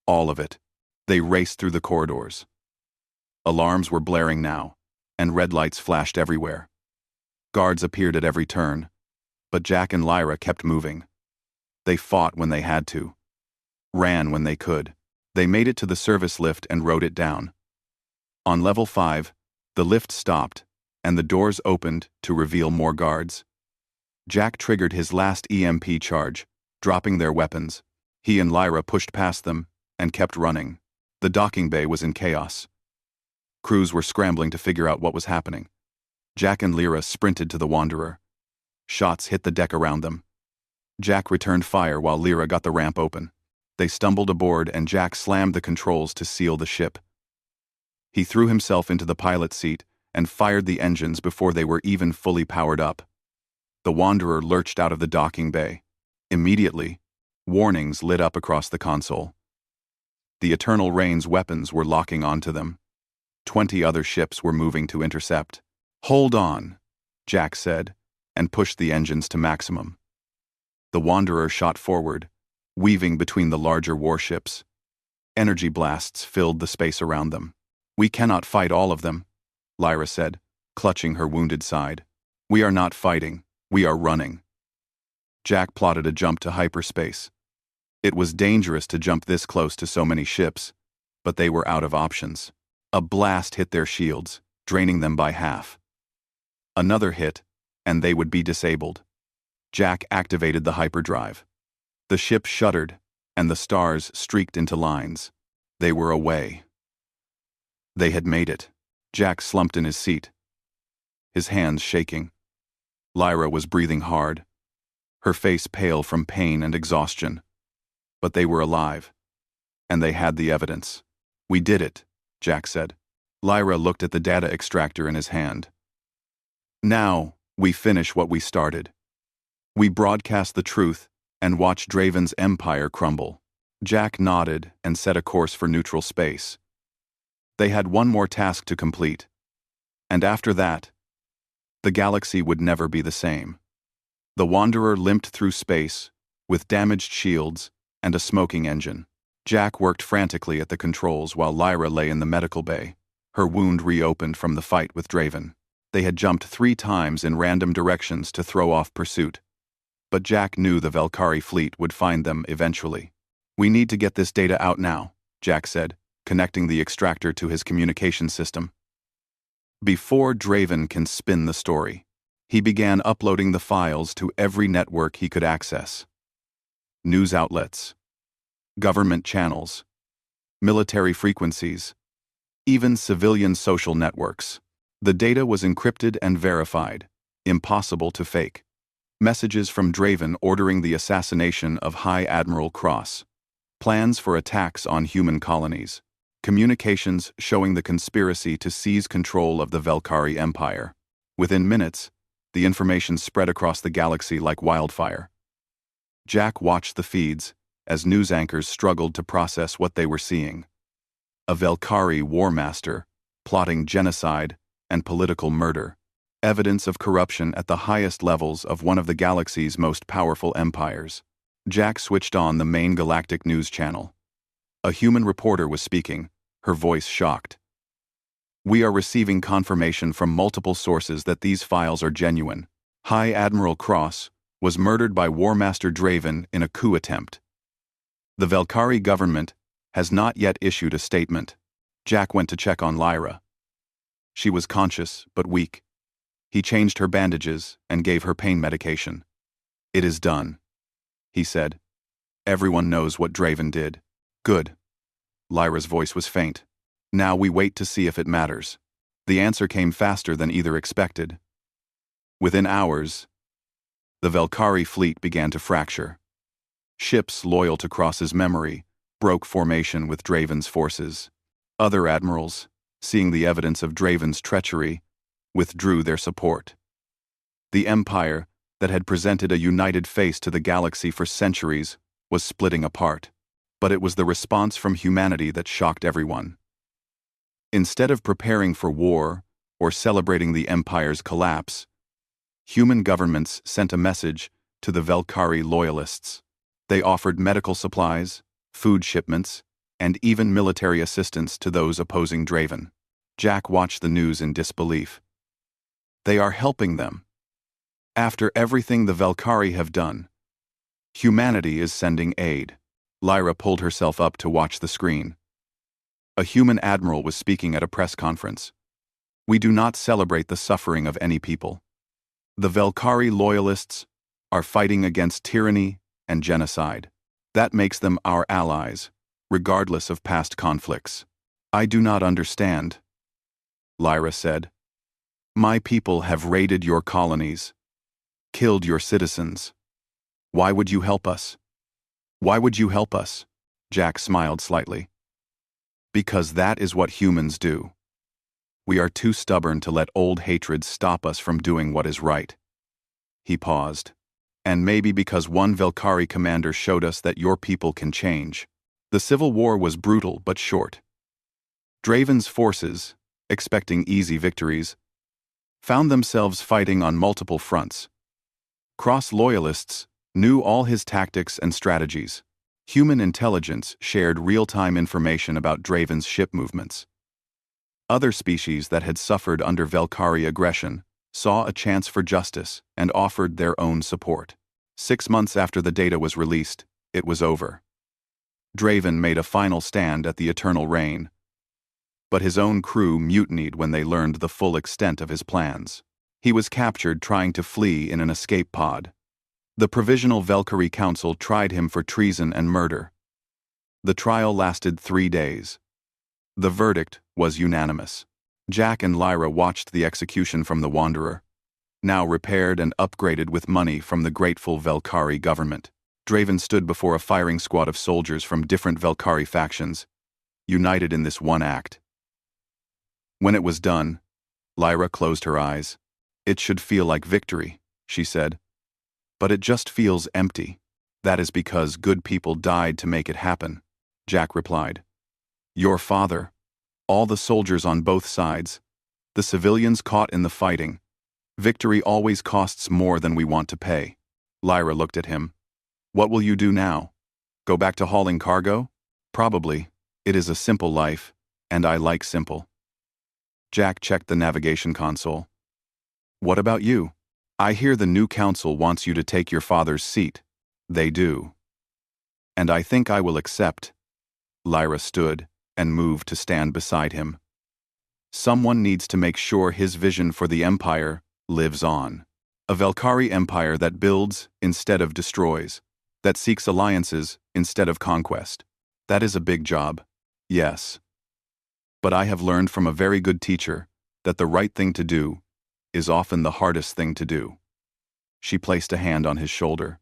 All of it. They raced through the corridors. Alarms were blaring now, and red lights flashed everywhere. Guards appeared at every turn, but Jack and Lyra kept moving. They fought when they had to. Ran when they could. They made it to the service lift and rode it down. On level 5, the lift stopped, and the doors opened to reveal more guards. Jack triggered his last EMP charge, dropping their weapons. He and Lyra pushed past them and kept running. The docking bay was in chaos. Crews were scrambling to figure out what was happening. Jack and Lyra sprinted to the Wanderer. Shots hit the deck around them. Jack returned fire while Lyra got the ramp open. They stumbled aboard and Jack slammed the controls to seal the ship. He threw himself into the pilot seat and fired the engines before they were even fully powered up. The Wanderer lurched out of the docking bay. Immediately, warnings lit up across the console. The Eternal Rain's weapons were locking onto them. 20 other ships were moving to intercept. Hold on, Jack said, and pushed the engines to maximum. The Wanderer shot forward, weaving between the larger warships. Energy blasts filled the space around them. We cannot fight all of them, Lyra said, clutching her wounded side. We are not fighting, we are running. Jack plotted a jump to hyperspace. It was dangerous to jump this close to so many ships, but they were out of options. A blast hit their shields, draining them by half. Another hit, and they would be disabled. Jack activated the hyperdrive. The ship shuddered, and the stars streaked into lines. They were away. They had made it. Jack slumped in his seat, his hands shaking. Lyra was breathing hard, her face pale from pain and exhaustion. But they were alive, and they had the evidence. We did it, Jack said. Lyra looked at the data extractor in his hand. Now, we finish what we started. We broadcast the truth and watch Draven's empire crumble. Jack nodded and set a course for neutral space. They had one more task to complete. And after that, the galaxy would never be the same. The Wanderer limped through space, with damaged shields and a smoking engine. Jack worked frantically at the controls while Lyra lay in the medical bay, her wound reopened from the fight with Draven. They had jumped 3 times in random directions to throw off pursuit. But Jack knew the Valkyrie fleet would find them eventually. We need to get this data out now, Jack said, connecting the extractor to his communication system. Before Draven can spin the story, he began uploading the files to every network he could access. News outlets, government channels, military frequencies, even civilian social networks. The data was encrypted and verified, impossible to fake. Messages from Draven ordering the assassination of High Admiral Cross, plans for attacks on human colonies, communications showing the conspiracy to seize control of the Valkyrie Empire. Within minutes, the information spread across the galaxy like wildfire. Jack watched the feeds as news anchors struggled to process what they were seeing. A Velkhari war master, plotting genocide and political murder, evidence of corruption at the highest levels of one of the galaxy's most powerful empires. Jack switched on the main galactic news channel. A human reporter was speaking, her voice shocked. "We are receiving confirmation from multiple sources that these files are genuine. High Admiral Cross was murdered by War Master Draven in a coup attempt. The Velkhari government has not yet issued a statement." Jack went to check on Lyra. She was conscious but weak. He changed her bandages and gave her pain medication. "It is done," he said. "Everyone knows what Draven did." "Good." Lyra's voice was faint. "Now we wait to see if it matters." The answer came faster than either expected. Within hours, the Velkhari fleet began to fracture. Ships loyal to Cross's memory broke formation with Draven's forces. Other admirals, seeing the evidence of Draven's treachery, withdrew their support. The empire that had presented a united face to the galaxy for centuries was splitting apart, but it was the response from humanity that shocked everyone. Instead of preparing for war or celebrating the empire's collapse, human governments sent a message to the Velkhari loyalists. They offered medical supplies, food shipments, and even military assistance to those opposing Draven. Jack watched the news in disbelief. They are helping them. After everything the Velkhari have done, humanity is sending aid. Lyra pulled herself up to watch the screen. A human admiral was speaking at a press conference. "We do not celebrate the suffering of any people. The Velkhari loyalists are fighting against tyranny and genocide. That makes them our allies, regardless of past conflicts." "I do not understand," Lyra said. "My people have raided your colonies, killed your citizens. Why would you help us?" "Why would you help us?" Jack smiled slightly. "Because that is what humans do. We are too stubborn to let old hatreds stop us from doing what is right." He paused. "And maybe because one Velkhari commander showed us that your people can change." The civil war was brutal but short. Draven's forces, expecting easy victories, found themselves fighting on multiple fronts. Cross loyalists knew all his tactics and strategies. Human intelligence shared real-time information about Draven's ship movements. Other species that had suffered under Velkhari aggression saw a chance for justice and offered their own support. 6 months after the data was released, it was over. Draven made a final stand at the Eternal Reign, but his own crew mutinied when they learned the full extent of his plans. He was captured trying to flee in an escape pod. The Provisional Velkhari Council tried him for treason and murder. The trial lasted 3 days. The verdict was unanimous. Jack and Lyra watched the execution from the Wanderer, now repaired and upgraded with money from the grateful Velkhari government. Draven stood before a firing squad of soldiers from different Velkhari factions, united in this one act. When it was done, Lyra closed her eyes. "It should feel like victory," she said. "But it just feels empty." "That is because good people died to make it happen," Jack replied. "Your father, all the soldiers on both sides, the civilians caught in the fighting. Victory always costs more than we want to pay." Lyra looked at him. "What will you do now? Go back to hauling cargo?" "Probably. It is a simple life, and I like simple." Jack checked the navigation console. "What about you? I hear the new council wants you to take your father's seat." "They do. And I think I will accept." Lyra stood and moved to stand beside him. "Someone needs to make sure his vision for the Empire lives on. A Velkhari Empire that builds instead of destroys, that seeks alliances instead of conquest. That is a big job." "Yes. But I have learned from a very good teacher that the right thing to do is often the hardest thing to do." She placed a hand on his shoulder.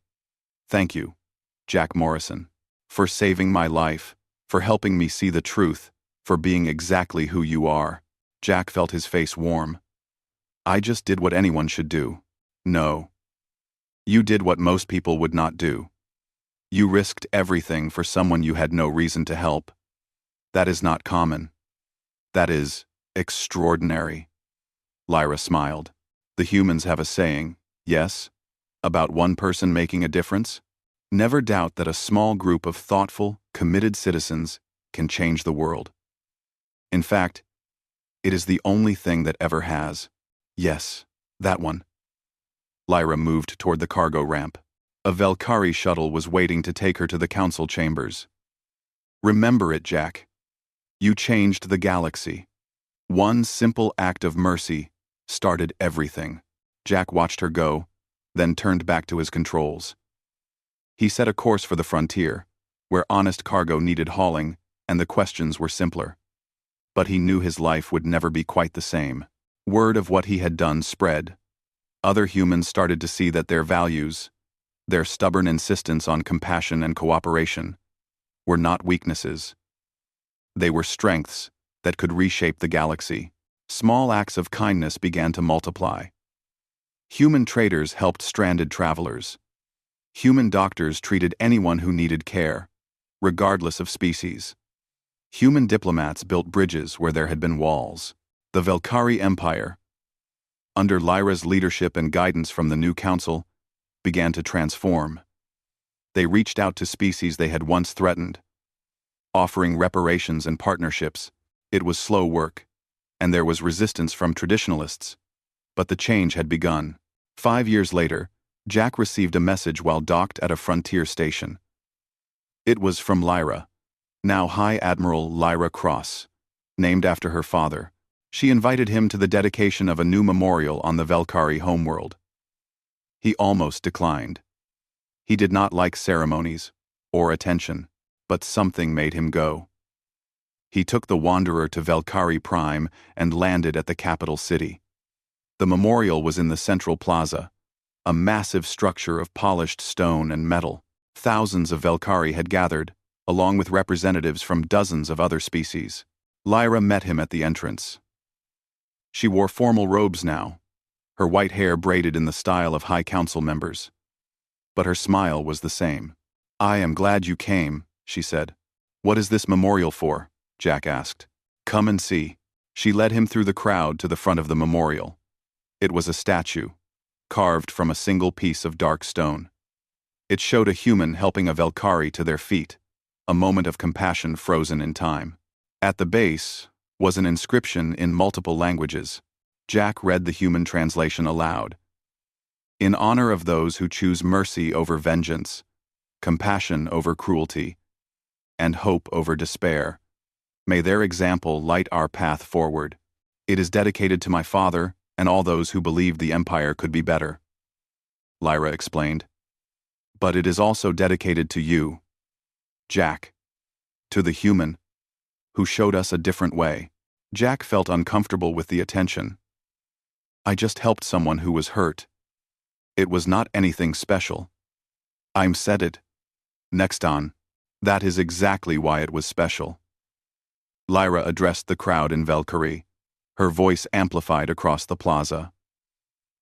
"Thank you, Jack Morrison, for saving my life, for helping me see the truth, for being exactly who you are." Jack felt his face warm. "I just did what anyone should do." "No. You did what most people would not do. You risked everything for someone you had no reason to help. That is not common. That is extraordinary. Lyra smiled. The humans have a saying, yes, about one person making a difference. Never doubt that a small group of thoughtful, committed citizens can change the world. In fact, it is the only thing that ever has. Yes, that one. Lyra moved toward the cargo ramp. A Velkari shuttle was waiting to take her to the council chambers. Remember it, Jack. You changed the galaxy. One simple act of mercy started everything. Jack watched her go, then turned back to his controls. He set a course for the frontier, where honest cargo needed hauling and the questions were simpler. But he knew his life would never be quite the same. Word of what he had done spread. Other humans started to see that their values, their stubborn insistence on compassion and cooperation, were not weaknesses. They were strengths that could reshape the galaxy. Small acts of kindness began to multiply. Human traders helped stranded travelers. Human doctors treated anyone who needed care, regardless of species. Human diplomats built bridges where there had been walls. The Velkari Empire, under Lyra's leadership and guidance from the new council, began to transform. They reached out to species they had once threatened, offering reparations and partnerships. It was slow work, and there was resistance from traditionalists, but the change had begun. 5 years later, Jack received a message while docked at a frontier station. It was from Lyra, now High Admiral Lyra Cross, named after her father. She invited him to the dedication of a new memorial on the Velkari homeworld. He almost declined. He did not like ceremonies or attention, but something made him go. He took the Wanderer to Velkari Prime and landed at the capital city. The memorial was in the central plaza, a massive structure of polished stone and metal. Thousands of Velkari had gathered, along with representatives from dozens of other species. Lyra met him at the entrance. She wore formal robes now, her white hair braided in the style of High Council members. But her smile was the same. "I am glad you came," she said. "What is this memorial for?" Jack asked. "Come and see." She led him through the crowd to the front of the memorial. It was a statue, carved from a single piece of dark stone. It showed a human helping a Velkari to their feet, a moment of compassion frozen in time. At the base was an inscription in multiple languages. Jack read the human translation aloud. "In honor of those who choose mercy over vengeance, compassion over cruelty, and hope over despair, may their example light our path forward. It is dedicated to my father and all those who believed the Empire could be better," Lyra explained. "But it is also dedicated to you, Jack, to the human who showed us a different way." Jack felt uncomfortable with the attention. "I just helped someone who was hurt. It was not anything special." "I'm said it. Next on. That is exactly why it was special." Lyra addressed the crowd in Velkari, her voice amplified across the plaza.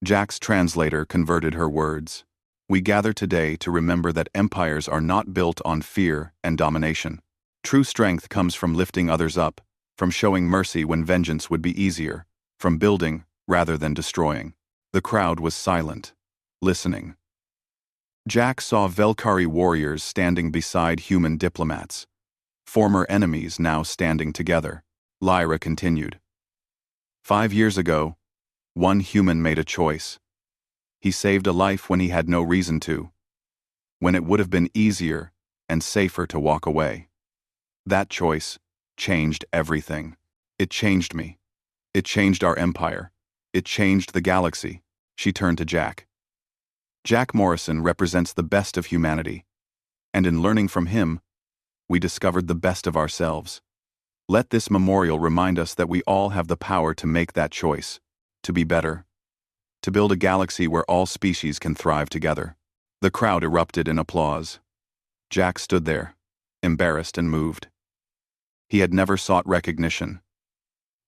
Jack's translator converted her words. "We gather today to remember that empires are not built on fear and domination. True strength comes from lifting others up, from showing mercy when vengeance would be easier, from building rather than destroying." The crowd was silent, listening. Jack saw Velkari warriors standing beside human diplomats, former enemies now standing together. Lyra continued. 5 years ago, one human made a choice. He saved a life when he had no reason to, when it would have been easier and safer to walk away. That choice changed everything. It changed me. It changed our empire. It changed the galaxy." She turned to Jack. "Jack Morrison represents the best of humanity, and in learning from him, we discovered the best of ourselves. Let this memorial remind us that we all have the power to make that choice, to be better, to build a galaxy where all species can thrive together." The crowd erupted in applause. Jack stood there, embarrassed and moved. He had never sought recognition.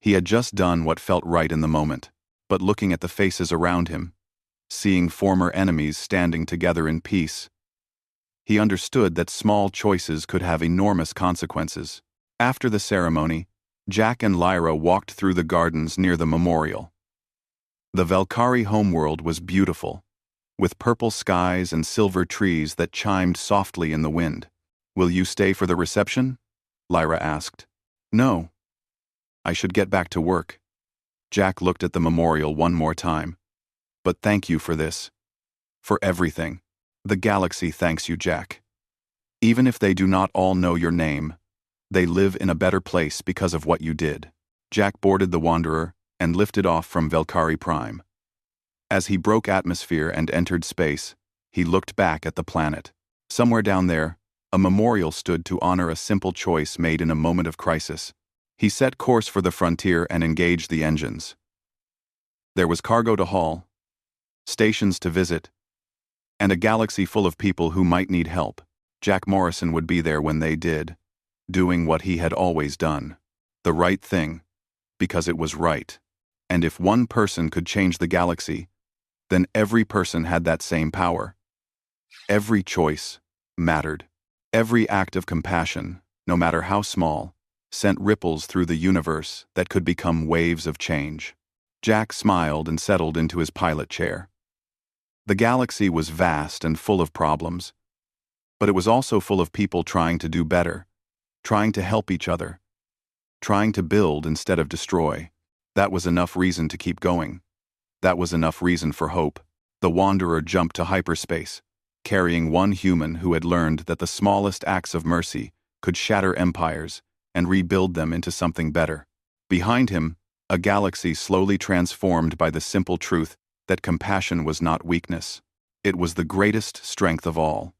He had just done what felt right in the moment. But looking at the faces around him, seeing former enemies standing together in peace, He understood that small choices could have enormous consequences. After the ceremony, Jack and Lyra walked through the gardens near the memorial. The Valkyrie homeworld was beautiful, with purple skies and silver trees that chimed softly in the wind. "Will you stay for the reception?" Lyra asked. "No. I should get back to work." Jack looked at the memorial one more time. "But thank you for this. For everything. The galaxy thanks you, Jack. Even if they do not all know your name, they live in a better place because of what you did." Jack boarded the Wanderer and lifted off from Valkyrie Prime. As he broke atmosphere and entered space, he looked back at the planet. Somewhere down there, a memorial stood to honor a simple choice made in a moment of crisis. He set course for the frontier and engaged the engines. There was cargo to haul, stations to visit, and a galaxy full of people who might need help. Jack Morrison would be there when they did, doing what he had always done. The right thing, because it was right. And if one person could change the galaxy, then every person had that same power. Every choice mattered. Every act of compassion, no matter how small, sent ripples through the universe that could become waves of change. Jack smiled and settled into his pilot chair. The galaxy was vast and full of problems, but it was also full of people trying to do better, trying to help each other, trying to build instead of destroy. That was enough reason to keep going. That was enough reason for hope. The Wanderer jumped to hyperspace, carrying one human who had learned that the smallest acts of mercy could shatter empires and rebuild them into something better. Behind him, a galaxy slowly transformed by the simple truth that compassion was not weakness. It was the greatest strength of all.